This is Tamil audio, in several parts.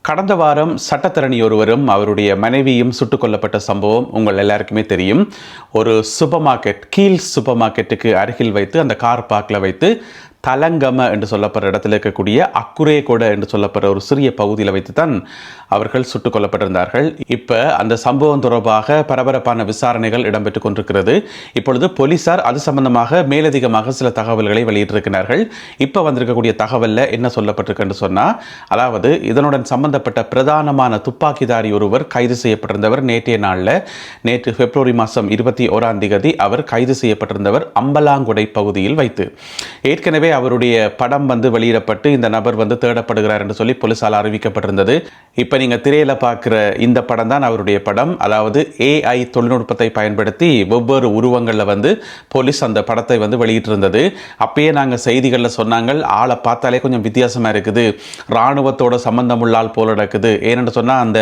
கடந்த வாரம் சட்டத்தரணி ஒருவரும் அவருடைய மனைவியும் சுட்டுக் கொல்லப்பட்ட சம்பவம் உங்கள் எல்லாருக்குமே தெரியும். ஒரு சூப்பர் மார்க்கெட், கீழ் சூப்பர் மார்க்கெட்டுக்கு அருகில் வைத்து அந்த கார் பார்க்கில் வைத்து தலங்கம என்று சொல்லப்படுற இடத்தில் இருக்கக்கூடிய அக்குரேகொட என்று சொல்லப்படுற ஒரு சிறிய பகுதியில் வைத்து தான் அவர்கள் சுட்டுக் கொல்லப்பட்டிருந்தார்கள். இப்போ அந்த சம்பவம் தொடர்பாக பரபரப்பான விசாரணைகள் இடம்பெற்றுக் கொண்டிருக்கிறது. இப்பொழுது போலீசார் அது சம்பந்தமாக மேலதிகமாக சில தகவல்களை வெளியிட்டிருக்கிறார்கள். இப்போ வந்திருக்கக்கூடிய தகவலில் என்ன சொல்லப்பட்டிருக்கு சொன்னால், அதாவது இதனுடன் சம்பந்தப்பட்ட பிரதானமான துப்பாக்கிதாரி ஒருவர் கைது செய்யப்பட்டிருந்தவர். நேற்றைய நாளில், நேற்று பிப்ரவரி மாதம் 21 அவர் கைது செய்யப்பட்டிருந்தவர் அம்பலாங்குடை பகுதியில் வைத்து. ஏற்கனவே அவருடைய படம் வெளியிடப்பட்டு இந்த நபர் தேடப்படுகிறார் என்று சொல்லி போலீசால் அறிவிக்கப்பட்டிருந்தது. இப்போ நீங்கள் திரையில பார்க்குற இந்த படம் தான் அவருடைய படம். அதாவது AI தொழில்நுட்பத்தை பயன்படுத்தி ஒவ்வொரு உருவங்களில் போலீஸ் அந்த படத்தை வெளியிட்டிருந்தது. அப்பயே நாங்கள் செய்திகளில் சொன்னாங்க, ஆளை பார்த்தாலே கொஞ்சம் வித்தியாசமாக இருக்குது, இராணுவத்தோட சம்பந்தம் உள்ள ஆள் போல நடக்குது. ஏனென்று சொன்னால் அந்த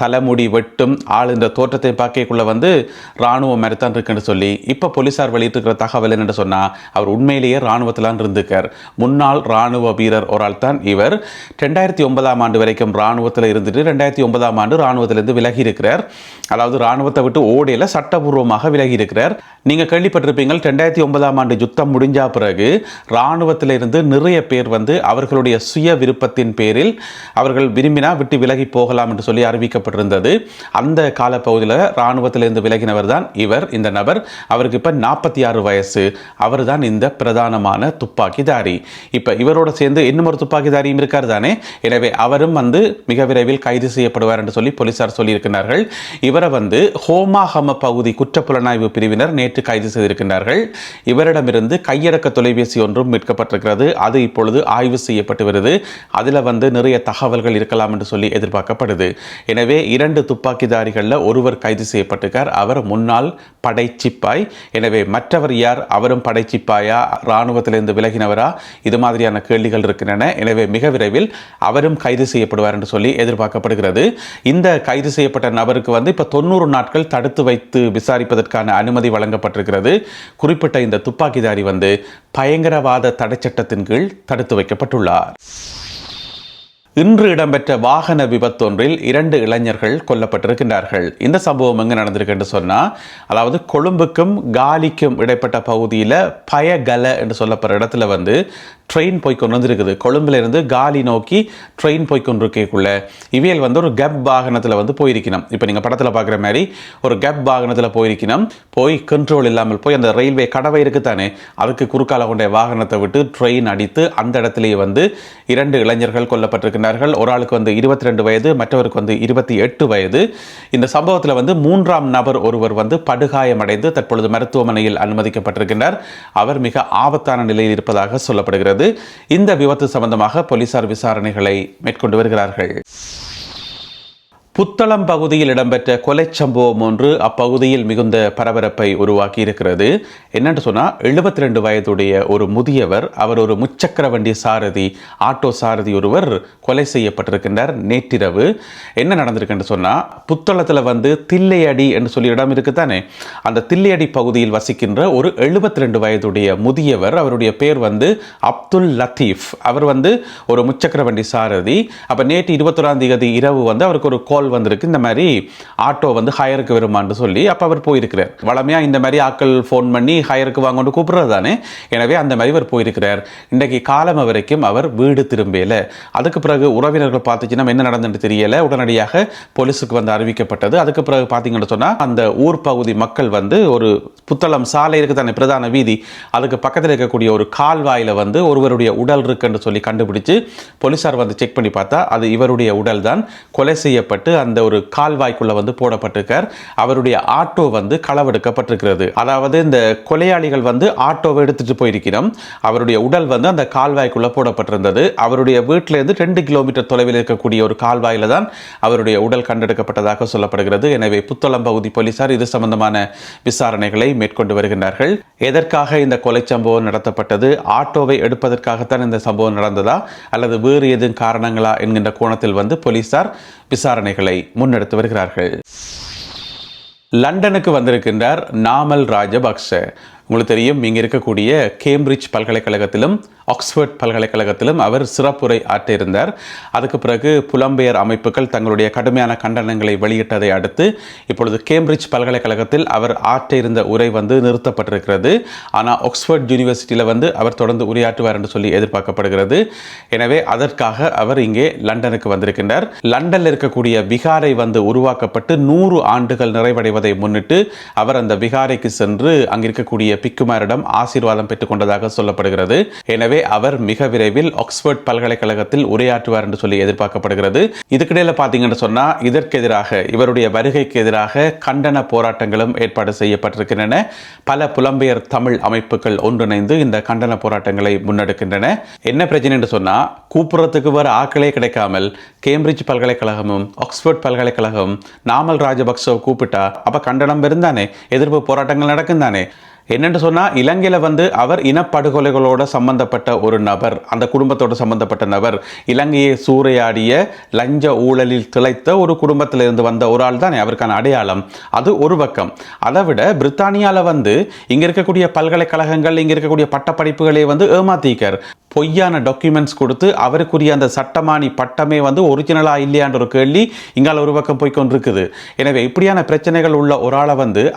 தலைமுடி வெட்டும் ஆள் இந்த தோற்றத்தை பார்க்கக்குள்ள இராணுவம் மாதிரித்தான் இருக்குன்னு சொல்லி இப்போ போலீசார் வெளியிட்டிருக்கிற தகவல் என்னென்று சொன்னால், அவர் உண்மையிலேயே இராணுவத்திலான் இருந்திருக்கார். முன்னாள் இராணுவ வீரர் ஒரு ஆள் தான் இவர். 2009 வரைக்கும் இராணுவத்தில் இருந்துட்டு 2009 இராணுவத்திலிருந்து விலகி இருக்கிறார். அதாவது இராணுவத்தை விட்டு ஓடையில் சட்டபூர்வமாக விலகி இருக்கிறார். நீங்கள் கேள்விப்பட்டிருப்பீங்கள், 2009 யுத்தம் முடிஞ்ச பிறகு இராணுவத்தில் இருந்து நிறைய பேர் அவர்களுடைய சுய விருப்பத்தின் பேரில் அவர்கள் விரும்பினா விட்டு விலகி போகலாம் என்று சொல்லி அறிவிக்கப்பட்டிருந்தது. அந்த காலப்பகுதியில் இராணுவத்திலிருந்து விலகினவர் தான் இவர். இந்த நபர், அவருக்கு இப்போ 46 வயசு. அவர் தான் இந்த பிரதானமான துப்பாக்கிதாரி. இப்போ இவரோட சேர்ந்து இன்னும் ஒரு துப்பாக்கிதாரியும் இருக்கார் தானே. எனவே அவரும் மிக விரைவில் கைது செய்யப்படுவார் என்று சொல்லி போலீசார் சொல்லியிருக்கிறார்கள். இவரை ஹோமாஹம பகுதி குற்றப்புலனாய்வு பிரிவினர் நேற்று கைது செய்திருக்கிறார்கள். இவரிடமிருந்து கையடக்க தொலைபேசி ஒன்றும் மீட்கப்பட்டிருக்கிறது. அது இப்பொழுது ஆய்வு செய்யப்பட்டு வருது. அதில் நிறைய தகவல்கள் இருக்கலாம் என்று சொல்லி எதிர்பார்க்கப்படுது. எனவே 2 துப்பாக்கிதாரிகளில் ஒருவர் கைது செய்யப்பட்டிருக்கார். அவர் முன்னாள் படைச்சிப்பாய். எனவே மற்றவர் யார்? அவரும் படைச்சிப்பாயா, இராணுவத்திலிருந்து விலகினவரா? இது மாதிரியான கேள்விகள் இருக்கின்றன. எனவே மிக விரைவில் அவரும் கைது செய்யப்படுவார் என்று சொல்லி எதிர்பார்க்கப்படுகிறது. இந்த கைது செய்யப்பட்ட நபருக்கு இப்போ 90 நாட்கள் தடுத்து வைத்து விசாரிப்பதற்கான அனுமதி வழங்கப்பட்டிருக்கிறது. குறிப்பிட்ட இந்த துப்பாக்கிதாரி பயங்கரவாத தடை சட்டத்தின் கீழ் தடுத்து வைக்கப்பட்டுள்ளார். இன்று இடம்பெற்ற வாகன விபத்தொன்றில் 2 இளைஞர்கள் கொல்லப்பட்டிருக்கின்றார்கள். இந்த சம்பவம் எங்கே நடந்திருக்கு என்று சொன்னால், அதாவது கொழும்புக்கும் காலிக்கும் இடைப்பட்ட பகுதியில் பயகல என்று சொல்லப்படுற இடத்துல ட்ரெயின் போய்கொண்டு வந்துருக்குது. கொழும்புலேருந்து காலி நோக்கி ட்ரெயின் போய்கொண்டிருக்கக்குள்ள இவையில் ஒரு கேப் வாகனத்தில் போயிருக்கணும். இப்போ நீங்கள் படத்தில் பார்க்குற மாதிரி ஒரு கேப் வாகனத்தில் போயிருக்கணும். போய் கண்ட்ரோல் இல்லாமல் போய் அந்த ரயில்வே கடவை இருக்குத்தானே, அதுக்கு குறுக்கால கொண்ட வாகனத்தை விட்டு ட்ரெயின் அடித்து அந்த இடத்துலேயே 2 இளைஞர்கள் கொல்லப்பட்டிருக்கிறார்கள். ஒரு ஆளுக்கு 22 வயது, மற்றவருக்கு 28 வயது. இந்த சம்பவத்தில் 3ஆம் நபர் ஒருவர் படுகாயமடைந்து தற்பொழுது மருத்துவமனையில் அனுமதிக்கப்பட்டிருக்கிறார். அவர் மிக ஆபத்தான நிலையில் இருப்பதாக சொல்லப்படுகிறது. இந்த விபத்து சம்பந்தமாக போலீசார் விசாரணைகளை மேற்கொண்டு வருகிறார்கள். புத்தளம் பகுதியில் இடம்பெற்ற கொலை சம்பவம் ஒன்று அப்பகுதியில் மிகுந்த பரபரப்பை உருவாக்கி இருக்கிறது. என்னென்று சொன்னால், 72 வயதுடைய ஒரு முதியவர், அவர் ஒரு முச்சக்கர வண்டி சாரதி, ஆட்டோ சாரதி ஒருவர் கொலை செய்யப்பட்டிருக்கின்றார் நேற்றிரவு. என்ன நடந்திருக்குன்னு சொன்னால், புத்தளத்தில் தில்லையடி என்று சொல்லி இடம் இருக்குதானே, அந்த தில்லையடி பகுதியில் வசிக்கின்ற ஒரு 72 வயதுடைய முதியவர், அவருடைய பேர் அப்துல் லத்தீப். அவர் ஒரு முச்சக்கர வண்டி சாரதி. அப்போ நேற்று 21 இரவு அவருக்கு ஒரு கால் வந்திருக்கு, இந்த மாதிரி ஆட்டோ ஹயருக்கு வருமான்னு சொல்லி. அப்போ அவர் போயிருக்கிறார். வளமையா இந்த மாதிரி ஆட்கள் ஃபோன் பண்ணி ஹயருக்கு வாங்கன்னு கூப்பிடுறது தானே. எனவே அந்த மாதிரி அவர் போயிருக்கிறார். இன்றைக்கு காலம் வரைக்கும் அவர் வீடு திரும்பல. அதுக்கு பிறகு உறவினர்கள் பார்த்துச்சுன்னா என்ன நடந்துன்னு தெரியல. உடனடியாக போலீஸுக்கு அறிவிக்கப்பட்டது. அதுக்கு பிறகு பார்த்தீங்கன்னு சொன்னால், அந்த ஊர் பகுதி மக்கள் ஒரு புத்தளம் சாலை இருக்கு தானே, பிரதான வீதி, அதுக்கு பக்கத்தில் இருக்கக்கூடிய ஒரு கால்வாயில் ஒருவருடைய உடல் இருக்குன்னு சொல்லி கண்டுபிடிச்சு போலீசார் செக் பண்ணி பார்த்தா அது இவருடைய உடல் தான். கொலை செய்யப்பட்டு அந்த ஒரு கால்வாய்க்குள்ள போடப்பட்டிருக்கார். அவருடைய ஆட்டோ களவெடுக்கப்பட்டிருக்கிறது. அதாவது இந்த கொலையாளிகள் ஆட்டோவை எடுத்துட்டு போயிருக்கிறோம். அவருடைய உடல் அந்த கால்வாய்க்குள்ள போடப்பட்டிருந்தது. அவருடைய வீட்டிலிருந்து 2 கிலோமீட்டர் தொலைவில் இருக்கக்கூடிய ஒரு கால்வாயில தான் அவருடைய உடல் கண்டெடுக்கப்பட்டதாக சொல்லப்படுகிறது. எனவே புத்தளம் பகுதி போலீசார் இது சம்பந்தமான விசாரணைகளை மேற்கொண்டு வருகின்றார்கள். எதற்காக இந்த கொலை சம்பவம் நடத்தப்பட்டது? ஆட்டோவை எடுப்பதற்காகத்தான் இந்த சம்பவம் நடந்ததா அல்லது வேறு எதுவும் காரணங்களா என்கின்ற கோணத்தில் போலீசார் விசாரணைகளை முன்னெடுத்து வருகிறார்கள். லண்டனுக்கு வந்திருக்கின்றார் நாமல் ராஜபக்ஷ. உங்களுக்கு தெரியும், இங்கே இருக்கக்கூடிய கேம்பிரிட்ஜ் பல்கலைக்கழகத்திலும் ஆக்ஸ்போர்ட் பல்கலைக்கழகத்திலும் அவர் சிறப்புரை ஆற்றியிருந்தார். அதுக்கு பிறகு புலம்பெயர் அமைப்புகள் தங்களுடைய கடுமையான கண்டனங்களை வெளியிட்டதை அடுத்து இப்பொழுது கேம்பிரிட்ஜ் பல்கலைக்கழகத்தில் அவர் ஆற்றியிருந்த உரை நிறுத்தப்பட்டிருக்கிறது. ஆனால் ஆக்ஸ்போர்ட் யூனிவர்சிட்டியில் அவர் தொடர்ந்து உரையாற்றுவார் என்று சொல்லி எதிர்பார்க்கப்படுகிறது. எனவே அதற்காக அவர் இங்கே லண்டனுக்கு வந்திருக்கின்றார். லண்டனில் இருக்கக்கூடிய விகாரை உருவாக்கப்பட்டு 100 ஆண்டுகள் நிறைவடைவதை முன்னிட்டு அவர் அந்த விகாரைக்கு சென்று அங்கிருக்கக்கூடிய பிக்குமாரிடம் ஆசீர்வாதம் பெற்றுக் கொண்டதாக சொல்லப்படுகிறது. எனவே அவர் மிக விரைவில் ஆக்ஸ்போர்ட் பல்கலைக்கழகத்தில் உரையாற்றுவார் என்று சொல்லி எதிர்பார்க்கப்படுகிறது. இதுக்கிடையில பார்த்தீங்கன்னு சொன்னா இதற்கு எதிராக, இவருடைய வருகைக்கு எதிராக கண்டன போராட்டங்களும் ஏற்பாடு செய்யப்பட்டிருக்கின்றன. பல புலம்பெயர் தமிழ் அமைப்புகள் ஒன்றிணைந்து இந்த கண்டன போராட்டங்களை முன்னெடுக்கின்றன. என்ன பிரச்சனை என்று சொன்னா, கூப்புறத்துக்கு வர ஆக்களே கிடைக்காமல் கேம்பிரிட்ஜ் பல்கலைக்கழகமும் ஆக்ஸ்போர்ட் பல்கலைக்கழகம் நாமல் ராஜபக்சவை கூப்பிட்டா அப்ப கண்டனம் இருந்தானே, எதிர்ப்பு போராட்டங்கள் நடக்கும் தானே. என்னென்று சொன்னால், இலங்கையில் அவர் இனப்படுகொலைகளோட சம்பந்தப்பட்ட ஒரு நபர், அந்த குடும்பத்தோடு சம்பந்தப்பட்ட நபர், இலங்கையை சூறையாடிய லஞ்ச ஊழலில் திளைத்த ஒரு குடும்பத்திலிருந்து வந்த ஒரு ஆள் தானே அவருக்கான அடையாளம். அது ஒரு பக்கம். அதை விட பிரித்தானியாவில் இங்கே இருக்கக்கூடிய பல்கலைக்கழகங்கள், இங்கே இருக்கக்கூடிய பட்டப்படிப்புகளை ஏமாத்திக்கார். பொய்யான டாக்குமெண்ட்ஸ் கொடுத்து அவருக்குரிய அந்த சட்டமானி பட்டமே ஒரிஜினலா இல்லையான்ற ஒரு கேள்வி இங்கால ஒரு பக்கம் போய்கொண்டிருக்குது. எனவே இப்படியான பிரச்சனைகள் உள்ள ஒரு ஆளை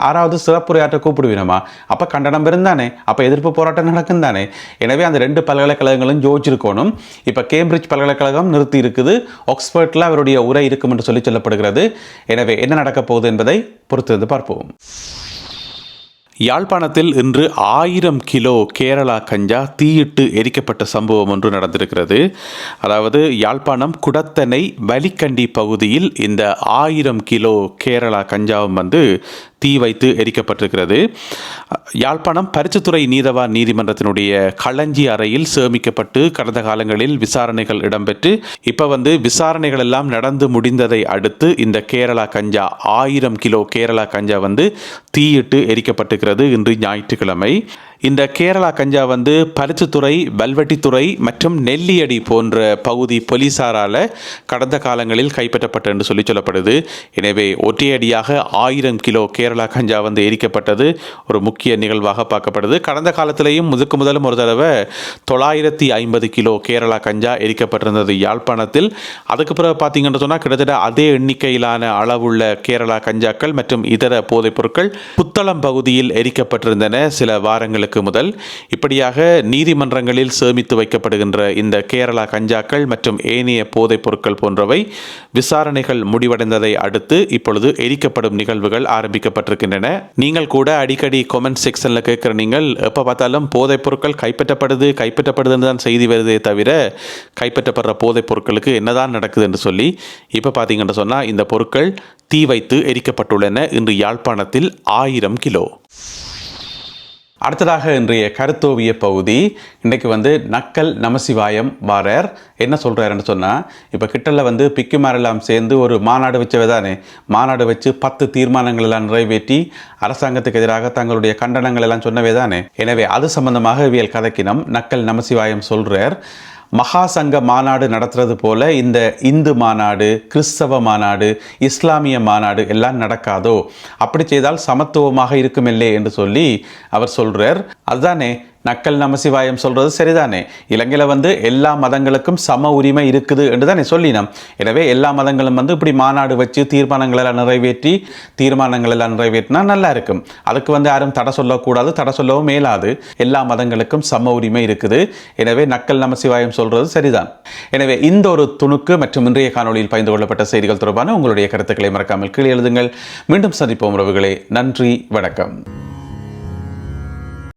ஆறாவது சிறப்புரையாற்ற கூப்பிடுவீனமா? அப்போ கண்டனம் இருந்தானே, அப்போ எதிர்ப்பு போராட்டம் நடக்கும் தானே. எனவே அந்த 2 பல்கலைக்கழகங்களும் யோசிச்சிருக்கணும். இப்போ கேம்பிரிட்ஜ் பல்கலைக்கழகம் நிறுத்தி இருக்குது, ஆக்ஸ்போர்ட்டில் அவருடைய உரை இருக்கும் என்று சொல்லப்படுகிறது. எனவே என்ன நடக்கப் போகுது என்பதை பொறுத்திருந்து பார்ப்போம். யாழ்ப்பாணத்தில் இன்று 1000 கிலோ கேரளா கஞ்சா தீயிட்டு எரிக்கப்பட்ட சம்பவம் ஒன்று நடந்திருக்கிறது. அதாவது யாழ்ப்பாணம் குடத்தனை வலிக்கண்டி பகுதியில் இந்த 1000 கிலோ கேரளா கஞ்சாவும் தீ வைத்து எரிக்கப்பட்டிருக்கிறது. யாழ்ப்பாணம் பரிசுத்துறை நீதவான் நீதிமன்றத்தினுடைய களஞ்சி அறையில் சேமிக்கப்பட்டு கடந்த காலங்களில் விசாரணைகள் இடம்பெற்று இப்போ விசாரணைகள் எல்லாம் நடந்து முடிந்ததை அடுத்து இந்த கேரளா கஞ்சா 1000 கிலோ கேரளா கஞ்சா தீயிட்டு எரிக்கப்பட்டிருக்கிறது இன்று ஞாயிற்றுக்கிழமை. இந்த கேரளா கஞ்சா பரிசுத்துறை, வல்வெட்டித்துறை மற்றும் நெல்லியடி போன்ற பகுதி போலீசாரால் கடந்த காலங்களில் கைப்பற்றப்பட்டது என்று சொல்லப்படுது. எனவே ஒற்றையடியாக 1000 கிலோ கேரளா கஞ்சா எரிக்கப்பட்டது ஒரு முக்கிய நிகழ்வாக பார்க்கப்படுது. கடந்த காலத்திலேயும் முதலும் ஒரு தடவை 950 கிலோ கேரளா கஞ்சா எரிக்கப்பட்டிருந்தது யாழ்ப்பாணத்தில். அதுக்கு பிறகு பார்த்தீங்கன்னு சொன்னால் கிட்டத்தட்ட அதே எண்ணிக்கையிலான அளவுள்ள கேரளா கஞ்சாக்கள் மற்றும் இதர போதைப் பொருட்கள் புத்தளம் பகுதியில் எரிக்கப்பட்டிருந்தன சில வாரங்களுக்கு முதல். இப்படியாக நீதிமன்றங்களில் சேமித்து வைக்கப்படுகின்ற இந்த கேரளா கஞ்சாக்கள் மற்றும் ஏனைய போதைப் பொருட்கள் போன்றவை விசாரணைகள் முடிவடைந்ததை அடுத்து இப்பொழுது எரிக்கப்படும் நிகழ்வுகள் ஆரம்பிக்கப்பட்டிருக்கின்றன. நீங்கள் கூட அடிக்கடி கமெண்ட் செக்ஷன்ல கேட்கிற நீங்கள் எப்ப பார்த்தாலும் போதைப் பொருட்கள் கைப்பற்றப்படுதுன்னு தான் செய்தி வருதே தவிர கைப்பற்றப்படுற போதைப் பொருட்களுக்கு என்னதான் நடக்குது என்று சொல்லி இப்ப பார்த்தீங்கன்னு சொன்னா இந்த பொருட்கள் தீ வைத்து எரிக்கப்பட்டுள்ளன இன்று யாழ்ப்பாணத்தில் 1000 கிலோ. அடுத்ததாக இன்றைய கருத்தோவிய பகுதி. இன்றைக்கு நக்கல் நமசிவாயம் வாரர் என்ன சொல்கிறாருன்னு சொன்னால், இப்போ கிட்டல பிக்குமாரெல்லாம் சேர்ந்து ஒரு மாநாடு வச்சவே தானே, மாநாடு வச்சு 10 தீர்மானங்கள் எல்லாம் நிறைவேற்றி அரசாங்கத்துக்கு எதிராக தங்களுடைய கண்டனங்கள் எல்லாம் சொன்னவே தானே. எனவே அது சம்பந்தமாக இவியல் கதைக்கினம் நக்கல் நமசிவாயம் சொல்கிறார். மகா சங்க மாநாடு நடத்துறது போல இந்த இந்து மாநாடு, கிறிஸ்தவ மாநாடு, இஸ்லாமிய மாநாடு எல்லாம் நடக்காதோ, அப்படி செய்தால் சமத்துவமாக இருக்குமில்லே என்று சொல்லி அவர் சொல்றார். அதுதானே நக்கல் நமசிவாயம் சொல்றது சரிதானே. இலங்கையில் எல்லா மதங்களுக்கும் சம உரிமை இருக்குது என்று தானே சொல்லினோம். எனவே எல்லா மதங்களும் இப்படி மாநாடு வச்சு தீர்மானங்கள் எல்லாம் நிறைவேற்றினா நல்லா இருக்கும். அதுக்கு யாரும் தடை சொல்லக்கூடாது, தடை சொல்லவும் மேலாது. எல்லா மதங்களுக்கும் சம உரிமை இருக்குது. எனவே நக்கல் நமசிவாயம் சொல்றது சரிதான். எனவே இந்த ஒரு துணுக்கு மற்றும் இன்றைய காணொலியில் பகிர்ந்து கொள்ளப்பட்ட செய்திகள் தொடர்பான உங்களுடைய கருத்துக்களை மறக்காமல் கீழே எழுதுங்கள். மீண்டும் சந்திப்போம் உறவுகளே. நன்றி, வணக்கம்.